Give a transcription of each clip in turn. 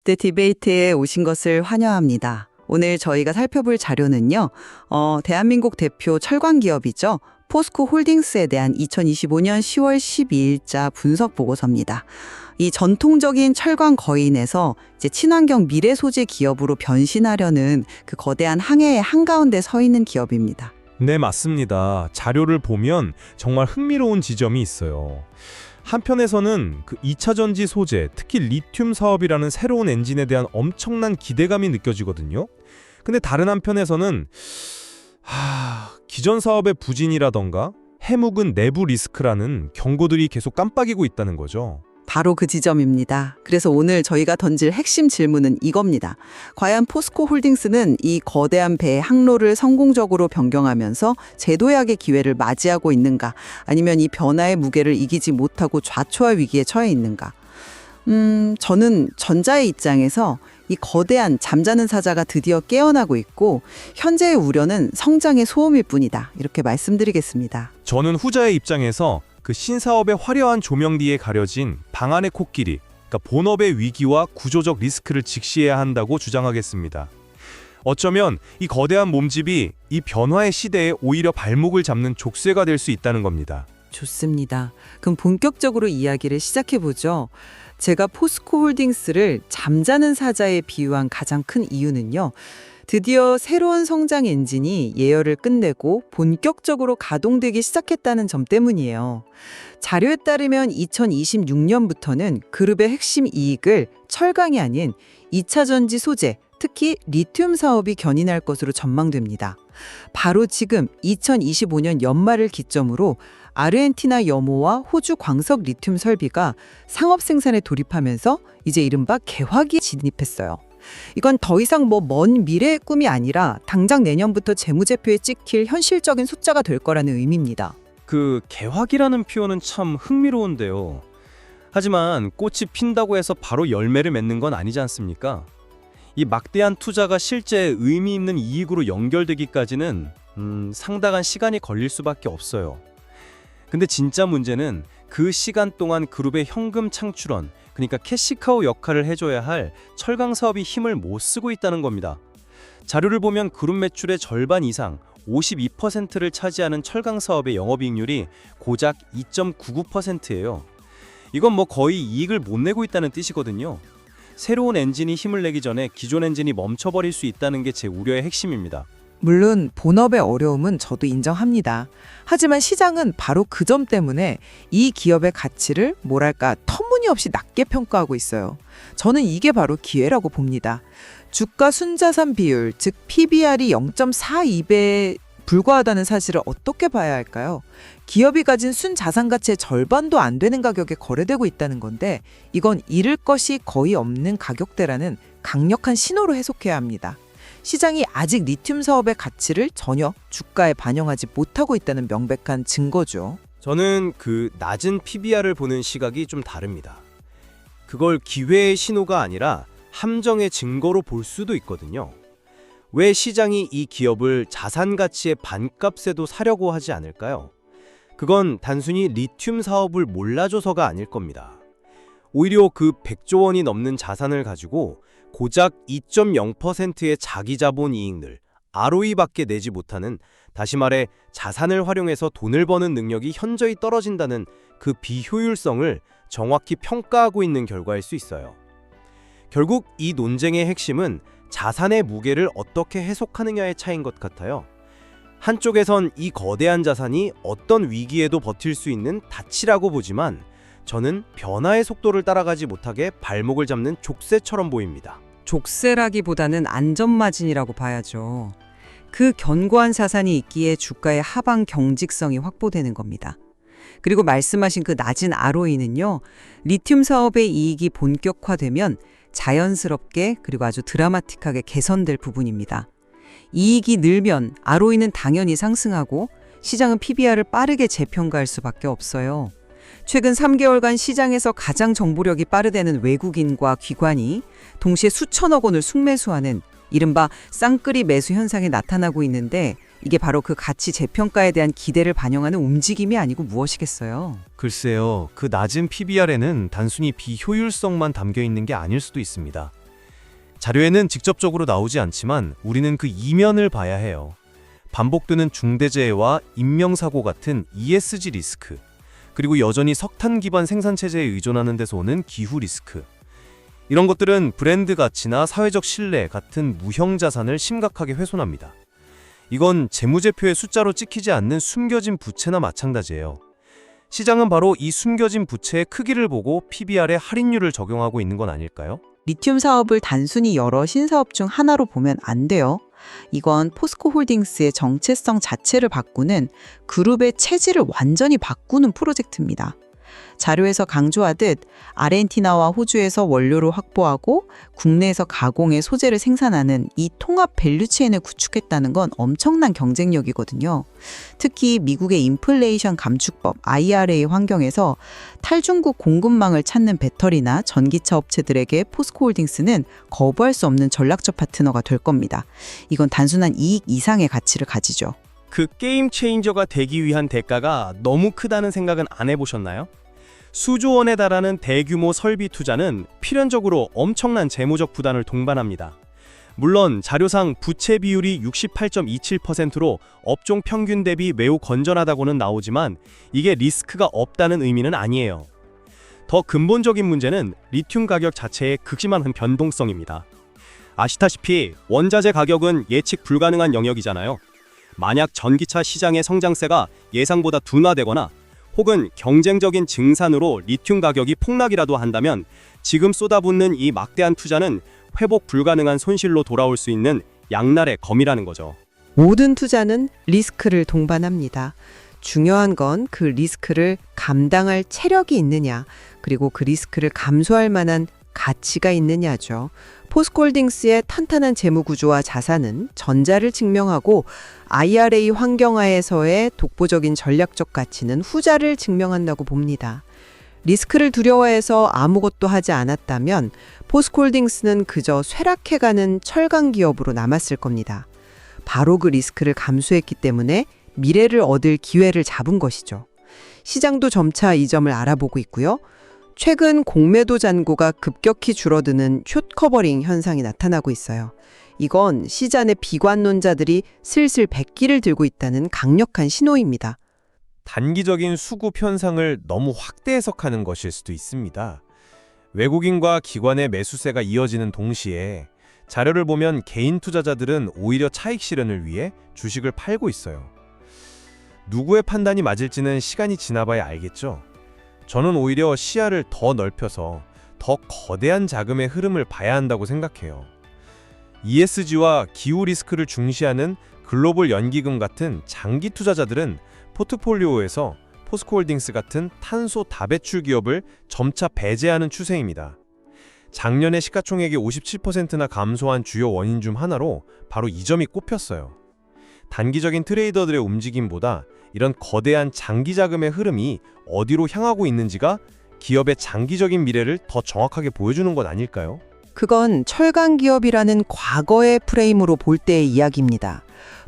20대 디베이트에 오신 것을 환영합니다. 오늘 저희가 살펴볼 자료는요, 대한민국 대표 철강 기업이죠. 포스코 홀딩스에 대한 2025년 10월 12일자 분석 보고서입니다. 이 전통적인 철강 거인에서 이제 친환경 미래 소재 기업으로 변신하려는 그 거대한 항해의 한가운데 서 있는 기업입니다. 네, 맞습니다. 자료를 보면 정말 흥미로운 지점이 있어요. 한편에서는 그 2차 전지 소재, 특히 리튬 사업이라는 새로운 엔진에 대한 엄청난 기대감이 느껴지거든요. 근데 다른 한편에서는 기존 사업의 부진이라던가 해묵은 내부 리스크라는 경고들이 계속 깜빡이고 있다는 거죠. 바로 그 지점입니다. 그래서 오늘 저희가 던질 핵심 질문은 이겁니다. 과연 포스코 홀딩스는 이 거대한 배의 항로를 성공적으로 변경하면서 재도약의 기회를 맞이하고 있는가? 아니면 이 변화의 무게를 이기지 못하고 좌초할 위기에 처해 있는가? 저는 전자의 입장에서 이 거대한 잠자는 사자가 드디어 깨어나고 있고 현재의 우려는 성장의 소음일 뿐이다. 이렇게 말씀드리겠습니다. 저는 후자의 입장에서 그 신사업의 화려한 조명 뒤에 가려진 방안의 코끼리, 그러니까 본업의 위기와 구조적 리스크를 직시해야 한다고 주장하겠습니다. 어쩌면 이 거대한 몸집이 이 변화의 시대에 오히려 발목을 잡는 족쇄가 될 수 있다는 겁니다. 좋습니다. 그럼 본격적으로 이야기를 시작해보죠. 제가 포스코 홀딩스를 잠자는 사자에 비유한 가장 큰 이유는요. 드디어 새로운 성장 엔진이 예열을 끝내고 본격적으로 가동되기 시작했다는 점 때문이에요. 자료에 따르면 2026년부터는 그룹의 핵심 이익을 철강이 아닌 2차 전지 소재, 특히 리튬 사업이 견인할 것으로 전망됩니다. 바로 지금 2025년 연말을 기점으로 아르헨티나 염호와 호주 광석 리튬 설비가 상업 생산에 돌입하면서 이제 이른바 개화기에 진입했어요. 이건 더 이상 먼 미래의 꿈이 아니라 당장 내년부터 재무제표에 찍힐 현실적인 숫자가 될 거라는 의미입니다. 그 개화기라는 표현은 참 흥미로운데요. 하지만 꽃이 핀다고 해서 바로 열매를 맺는 건 아니지 않습니까? 이 막대한 투자가 실제 의미 있는 이익으로 연결되기까지는 상당한 시간이 걸릴 수밖에 없어요. 근데 진짜 문제는 그 시간 동안 그룹의 현금 창출원, 그러니까 캐시카우 역할을 해줘야 할 철강 사업이 힘을 못 쓰고 있다는 겁니다. 자료를 보면 그룹 매출의 절반 이상, 52%를 차지하는 철강 사업의 영업이익률이 고작 2.99%예요. 이건 거의 이익을 못 내고 있다는 뜻이거든요. 새로운 엔진이 힘을 내기 전에 기존 엔진이 멈춰버릴 수 있다는 게 제 우려의 핵심입니다. 물론 본업의 어려움은 저도 인정합니다. 하지만 시장은 바로 그 점 때문에 이 기업의 가치를 터무니없이 낮게 평가하고 있어요. 저는 이게 바로 기회라고 봅니다. 주가 순자산 비율, 즉 PBR이 0.42배에 불과하다는 사실을 어떻게 봐야 할까요? 기업이 가진 순자산 가치의 절반도 안 되는 가격에 거래되고 있다는 건데 이건 잃을 것이 거의 없는 가격대라는 강력한 신호로 해석해야 합니다. 시장이 아직 리튬 사업의 가치를 전혀 주가에 반영하지 못하고 있다는 명백한 증거죠. 저는 그 낮은 PBR을 보는 시각이 좀 다릅니다. 그걸 기회의 신호가 아니라 함정의 증거로 볼 수도 있거든요. 왜 시장이 이 기업을 자산 가치의 반값에도 사려고 하지 않을까요? 그건 단순히 리튬 사업을 몰라줘서가 아닐 겁니다. 오히려 그 100조 원이 넘는 자산을 가지고 고작 2.0%의 자기 자본 이익률, ROE밖에 내지 못하는, 다시 말해 자산을 활용해서 돈을 버는 능력이 현저히 떨어진다는 그 비효율성을 정확히 평가하고 있는 결과일 수 있어요. 결국 이 논쟁의 핵심은 자산의 무게를 어떻게 해석하느냐의 차이인 것 같아요. 한쪽에선 이 거대한 자산이 어떤 위기에도 버틸 수 있는 닻이라고 보지만 저는 변화의 속도를 따라가지 못하게 발목을 잡는 족쇄처럼 보입니다. 족쇄라기보다는 안전마진이라고 봐야죠. 그 견고한 자산이 있기에 주가의 하방 경직성이 확보되는 겁니다. 그리고 말씀하신 그 낮은 ROE는요. 리튬 사업의 이익이 본격화되면 자연스럽게 그리고 아주 드라마틱하게 개선될 부분입니다. 이익이 늘면 ROE는 당연히 상승하고 시장은 PBR을 빠르게 재평가할 수밖에 없어요. 최근 3개월간 시장에서 가장 정보력이 빠르다는 외국인과 기관이 동시에 수천억 원을 순매수하는 이른바 쌍끌이 매수 현상이 나타나고 있는데 이게 바로 그 가치 재평가에 대한 기대를 반영하는 움직임이 아니고 무엇이겠어요? 글쎄요, 그 낮은 PBR에는 단순히 비효율성만 담겨 있는 게 아닐 수도 있습니다. 자료에는 직접적으로 나오지 않지만 우리는 그 이면을 봐야 해요. 반복되는 중대재해와 인명사고 같은 ESG 리스크, 그리고 여전히 석탄 기반 생산체제에 의존하는 데서 오는 기후 리스크. 이런 것들은 브랜드 가치나 사회적 신뢰 같은 무형 자산을 심각하게 훼손합니다. 이건 재무제표의 숫자로 찍히지 않는 숨겨진 부채나 마찬가지예요. 시장은 바로 이 숨겨진 부채의 크기를 보고 PBR에 할인율을 적용하고 있는 건 아닐까요? 리튬 사업을 단순히 여러 신사업 중 하나로 보면 안 돼요. 이건 포스코 홀딩스의 정체성 자체를 바꾸는 그룹의 체질을 완전히 바꾸는 프로젝트입니다. 자료에서 강조하듯 아르헨티나와 호주에서 원료를 확보하고 국내에서 가공의 소재를 생산하는 이 통합 밸류체인을 구축했다는 건 엄청난 경쟁력이거든요. 특히 미국의 인플레이션 감축법 IRA 환경에서 탈중국 공급망을 찾는 배터리나 전기차 업체들에게 포스코홀딩스는 거부할 수 없는 전략적 파트너가 될 겁니다. 이건 단순한 이익 이상의 가치를 가지죠. 그 게임 체인저가 되기 위한 대가가 너무 크다는 생각은 안 해보셨나요? 수조 원에 달하는 대규모 설비 투자는 필연적으로 엄청난 재무적 부담을 동반합니다. 물론 자료상 부채 비율이 68.27%로 업종 평균 대비 매우 건전하다고는 나오지만 이게 리스크가 없다는 의미는 아니에요. 더 근본적인 문제는 리튬 가격 자체의 극심한 변동성입니다. 아시다시피 원자재 가격은 예측 불가능한 영역이잖아요. 만약 전기차 시장의 성장세가 예상보다 둔화되거나 혹은 경쟁적인 증산으로 리튬 가격이 폭락이라도 한다면 지금 쏟아붓는 이 막대한 투자는 회복 불가능한 손실로 돌아올 수 있는 양날의 검이라는 거죠. 모든 투자는 리스크를 동반합니다. 중요한 건 그 리스크를 감당할 체력이 있느냐, 그리고 그 리스크를 감수할 만한 가치가 있느냐죠. 포스코홀딩스의 탄탄한 재무 구조와 자산은 전자를 증명하고 IRA 환경하에서의 독보적인 전략적 가치는 후자를 증명한다고 봅니다. 리스크를 두려워해서 아무것도 하지 않았다면 포스코홀딩스는 그저 쇠락해가는 철강 기업으로 남았을 겁니다. 바로 그 리스크를 감수했기 때문에 미래를 얻을 기회를 잡은 것이죠. 시장도 점차 이 점을 알아보고 있고요. 최근 공매도 잔고가 급격히 줄어드는 숏 커버링 현상이 나타나고 있어요. 이건 시장의 비관론자들이 슬슬 백기를 들고 있다는 강력한 신호입니다. 단기적인 수급 현상을 너무 확대 해석하는 것일 수도 있습니다. 외국인과 기관의 매수세가 이어지는 동시에 자료를 보면 개인 투자자들은 오히려 차익 실현을 위해 주식을 팔고 있어요. 누구의 판단이 맞을지는 시간이 지나봐야 알겠죠. 저는 오히려 시야를 더 넓혀서 더 거대한 자금의 흐름을 봐야 한다고 생각해요. ESG와 기후 리스크를 중시하는 글로벌 연기금 같은 장기 투자자들은 포트폴리오에서 포스코홀딩스 같은 탄소 다배출 기업을 점차 배제하는 추세입니다. 작년에 시가총액이 57%나 감소한 주요 원인 중 하나로 바로 이 점이 꼽혔어요. 단기적인 트레이더들의 움직임보다 이런 거대한 장기 자금의 흐름이 어디로 향하고 있는지가 기업의 장기적인 미래를 더 정확하게 보여주는 것 아닐까요? 그건 철강 기업이라는 과거의 프레임으로 볼 때의 이야기입니다.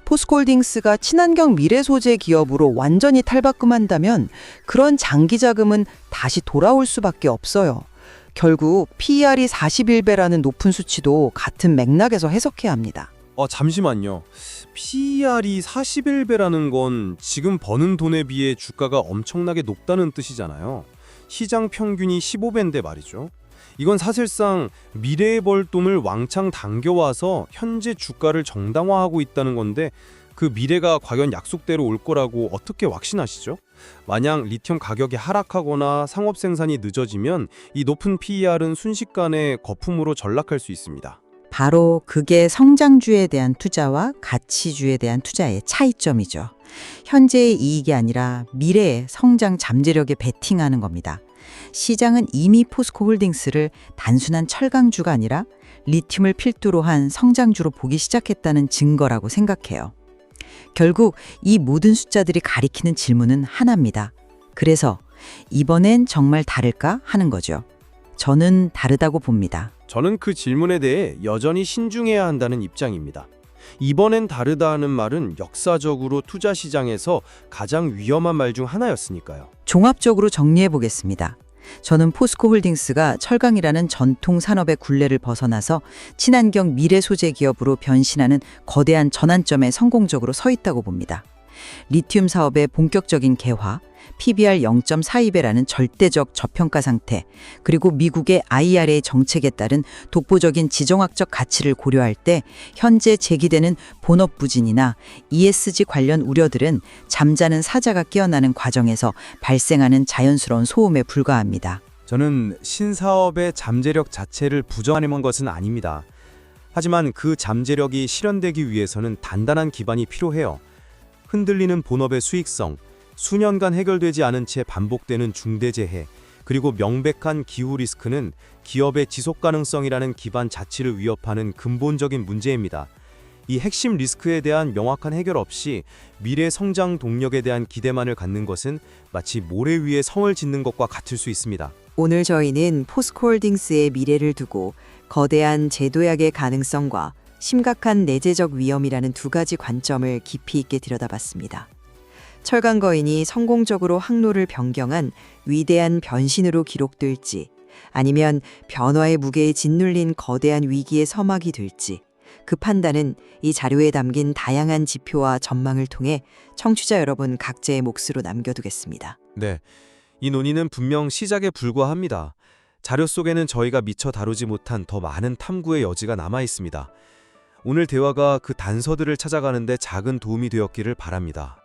포스코홀딩스가 친환경 미래 소재 기업으로 완전히 탈바꿈한다면 그런 장기 자금은 다시 돌아올 수밖에 없어요. 결국 PER이 41배라는 높은 수치도 같은 맥락에서 해석해야 합니다. 잠시만요. PER이 41배라는 건 지금 버는 돈에 비해 주가가 엄청나게 높다는 뜻이잖아요. 시장 평균이 15배인데 말이죠. 이건 사실상 미래에 벌 돈을 왕창 당겨와서 현재 주가를 정당화하고 있다는 건데 그 미래가 과연 약속대로 올 거라고 어떻게 확신하시죠? 만약 리튬 가격이 하락하거나 상업 생산이 늦어지면 이 높은 PER은 순식간에 거품으로 전락할 수 있습니다. 바로 그게 성장주에 대한 투자와 가치주에 대한 투자의 차이점이죠. 현재의 이익이 아니라 미래의 성장 잠재력에 베팅하는 겁니다. 시장은 이미 포스코홀딩스를 단순한 철강주가 아니라 리튬을 필두로 한 성장주로 보기 시작했다는 증거라고 생각해요. 결국 이 모든 숫자들이 가리키는 질문은 하나입니다. 그래서 이번엔 정말 다를까 하는 거죠. 저는 다르다고 봅니다. 저는 그 질문에 대해 여전히 신중해야 한다는 입장입니다. 이번엔 다르다는 말은 역사적으로 투자 시장에서 가장 위험한 말 중 하나였으니까요. 종합적으로 정리해 보겠습니다. 저는 포스코홀딩스가 철강이라는 전통 산업의 굴레를 벗어나서 친환경 미래 소재 기업으로 변신하는 거대한 전환점에 성공적으로 서 있다고 봅니다. 리튬 사업의 본격적인 개화, PBR 0.42배라는 절대적 저평가 상태, 그리고 미국의 IRA 정책에 따른 독보적인 지정학적 가치를 고려할 때 현재 제기되는 본업 부진이나 ESG 관련 우려들은 잠자는 사자가 깨어나는 과정에서 발생하는 자연스러운 소음에 불과합니다. 저는 신사업의 잠재력 자체를 부정하는 것은 아닙니다. 하지만 그 잠재력이 실현되기 위해서는 단단한 기반이 필요해요. 흔들리는 본업의 수익성, 수년간 해결되지 않은 채 반복되는 중대재해, 그리고 명백한 기후 리스크는 기업의 지속 가능성이라는 기반 자체를 위협하는 근본적인 문제입니다. 이 핵심 리스크에 대한 명확한 해결 없이 미래 성장 동력에 대한 기대만을 갖는 것은 마치 모래 위에 성을 짓는 것과 같을 수 있습니다. 오늘 저희는 포스코홀딩스의 미래를 두고 거대한 제도약의 가능성과 심각한 내재적 위험이라는 두 가지 관점을 깊이 있게 들여다봤습니다. 철강 거인이 성공적으로 항로를 변경한 위대한 변신으로 기록될지, 아니면 변화의 무게에 짓눌린 거대한 위기의 서막이 될지, 그 판단은 이 자료에 담긴 다양한 지표와 전망을 통해 청취자 여러분 각자의 몫으로 남겨두겠습니다. 네, 이 논의는 분명 시작에 불과합니다. 자료 속에는 저희가 미처 다루지 못한 더 많은 탐구의 여지가 남아 있습니다. 오늘 대화가 그 단서들을 찾아가는데 작은 도움이 되었기를 바랍니다.